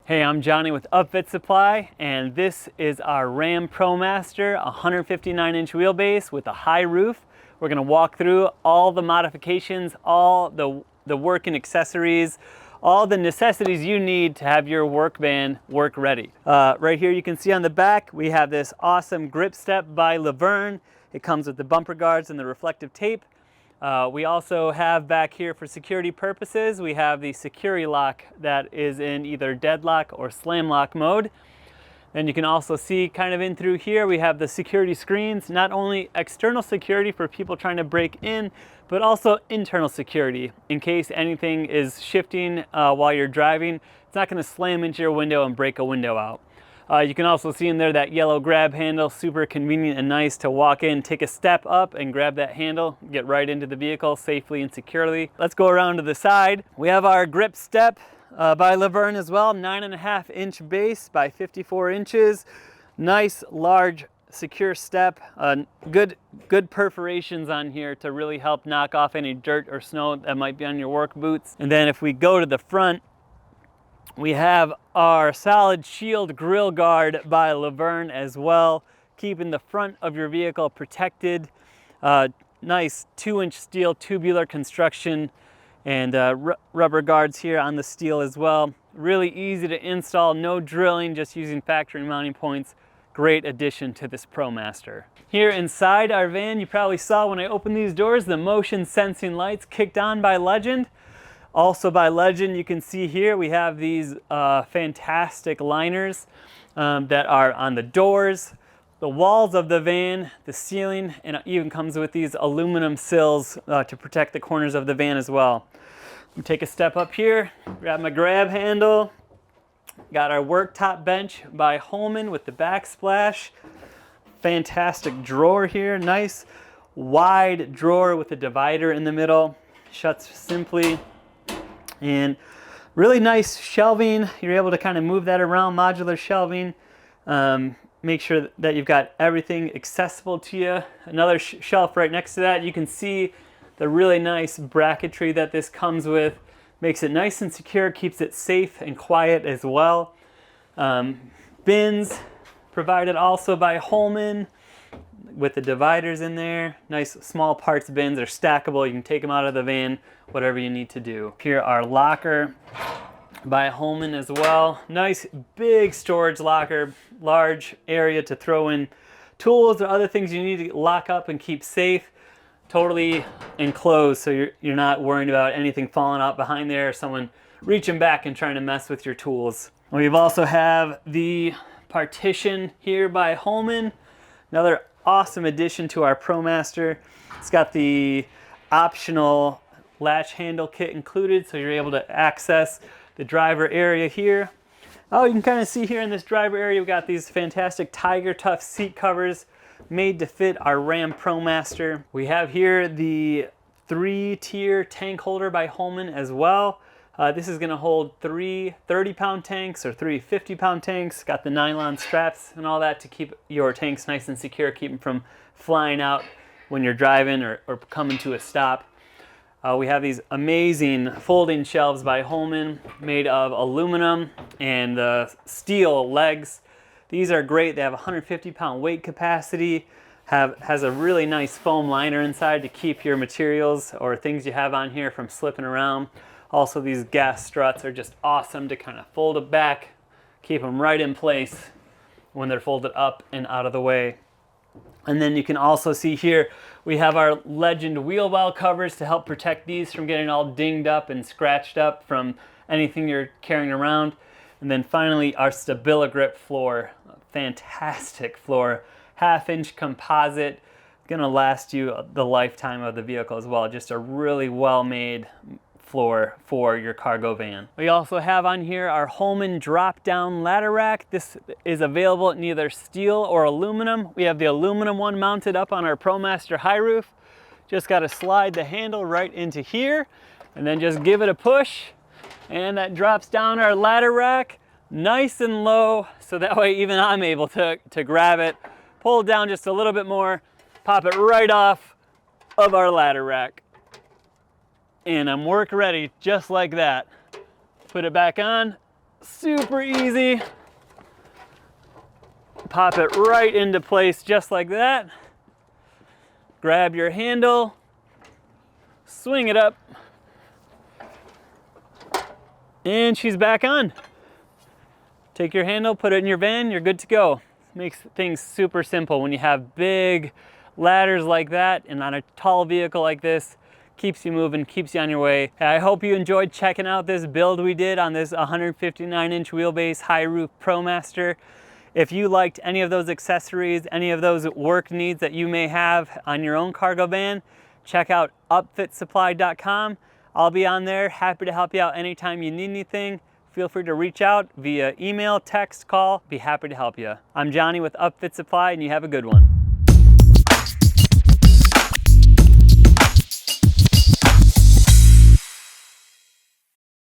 Hey, I'm Johnny with Upfit Supply, and this is our RAM ProMaster 159-inch wheelbase with a high roof. We're gonna walk through all the modifications, all the work and accessories, all the necessities you need to have your work van work ready. Right here you can see on the back, we have this awesome grip step by Laverne. It comes with the bumper guards and the reflective tape. We also have back here for security purposes, we have the security lock that is in either deadlock or slam lock mode. And you can also see kind of in through here, we have the security screens, not only external security for people trying to break in, but also internal security in case anything is shifting while you're driving. It's not going to slam into your window and break a window out. You can also see in there that yellow grab handle, super convenient and nice to walk in, take a step up and grab that handle, get right into the vehicle safely and securely. Let's go around to the side. We have our grip step by Laverne as well, 9.5-inch base by 54 inches. Nice, large, secure step. Good perforations on here to really help knock off any dirt or snow that might be on your work boots. And then if we go to the front, we have our solid shield grill guard by Laverne as well, keeping the front of your vehicle protected. Nice 2-inch steel tubular construction and rubber guards here on the steel as well. Really easy to install, no drilling, just using factory mounting points. Great addition to this ProMaster. Here inside our van, you probably saw when I opened these doors, the motion sensing lights kicked on by Legend. Also by Legend, you can see here we have these fantastic liners that are on the doors, the walls of the van, the ceiling, and it even comes with these aluminum sills to protect the corners of the van as well. Take a step up here, grab my grab handle. Got our worktop bench by Holman with the backsplash. Fantastic drawer here, nice wide drawer with a divider in the middle. Shuts simply. And really nice shelving. You're able to kind of move that around, modular shelving. Make sure that you've got everything accessible to you. Another shelf right next to that. You can see the really nice bracketry that this comes with. Makes it nice and secure, keeps it safe and quiet as well. Bins provided also by Holman with the dividers in there. Nice small parts bins are stackable. You can take them out of the van, whatever you need to do. Here our locker by Holman as well. Nice big storage locker, large area to throw in tools or other things you need to lock up and keep safe. Totally enclosed, so you're not worrying about anything falling out behind there or someone reaching back and trying to mess with your tools. We've also have the partition here by Holman. Another awesome addition to our ProMaster. It's got the optional latch handle kit included, so you're able to access the driver area here. Oh, you can kind of see here in this driver area, we've got these fantastic Tiger Tough seat covers made to fit our RAM ProMaster. We have here the 3-tier tank holder by Holman as well. This is going to hold 3 30-pound tanks or 3 50-pound tanks. Got the nylon straps and all that to keep your tanks nice and secure, keep them from flying out when you're driving or coming to a stop. We have these amazing folding shelves by Holman made of aluminum and steel legs. These are great. They have 150-pound weight capacity, has a really nice foam liner inside to keep your materials or things you have on here from slipping around. Also, these gas struts are just awesome to kind of fold it back, keep them right in place when they're folded up and out of the way. And then you can also see here, we have our Legend wheel well covers to help protect these from getting all dinged up and scratched up from anything you're carrying around. And then finally, our Stabiligrip floor. Fantastic floor, 1/2-inch composite, gonna last you the lifetime of the vehicle as well. Just a really well-made floor for your cargo van. We also have on here our Holman drop-down ladder rack. This is available in either steel or aluminum. We have the aluminum one mounted up on our ProMaster high roof. Just gotta slide the handle right into here and then just give it a push, and that drops down our ladder rack nice and low, so that way even I'm able to grab it, pull it down just a little bit more, pop it right off of our ladder rack. And I'm work ready just like that. Put it back on, Super easy. Pop it right into place just like that. Grab your handle, swing it up, and she's back on. Take your handle, put it in your van, you're good to go. Makes things super simple when you have big ladders like that and on a tall vehicle like this. Keeps you moving, keeps you on your way. I hope you enjoyed checking out this build we did on this 159-inch wheelbase high roof ProMaster. If you liked any of those accessories, any of those work needs that you may have on your own cargo van, check out upfitsupply.com. I'll be on there, happy to help you out anytime you need anything. Feel free to reach out via email, text, call. Be happy to help you. I'm Johnny with Upfit Supply, and you have a good one.